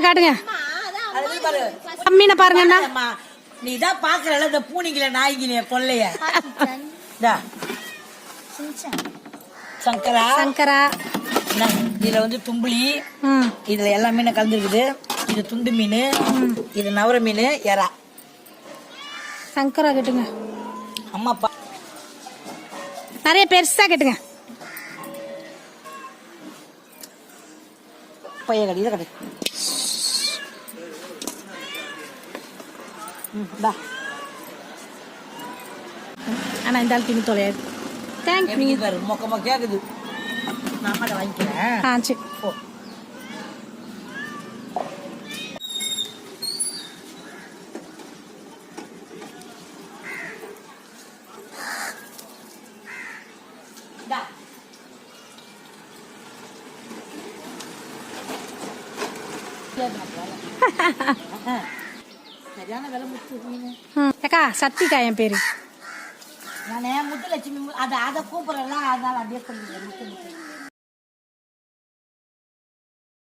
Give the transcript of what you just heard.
காட்டுங்க மீனை பாருங்க. நீதான் பாக்குறல இந்த பூனிக்கல நாய்கில கொள்ளைய சங்கரா சங்கரா. இதுல வந்து தும்புளி, இதுல எல்லா மீனும் கலந்துருக்குது. இது துண்டு மீன், இது நவர மீன், எறா. சங்கரா கேட்டுங்க. அம்மா அப்பா நிறைய பெருசா கேட்டுங்க. பைய கடை இதை கடை. ஆனா இந்த ஆள் திணி தொலையாது. தேங்க்யூ. மொக்கமா கேக்குது. நான் அம்மாட்ட வாங்கிக்கிறேன். சரி போ. சரியான விலை முத்து மீன். அக்கா சத்திக்கா என் பேரு. நானே முத்துலட்சுமி அதை கூப்பிடலாம், அதனால அப்படியே சொல்லுங்க.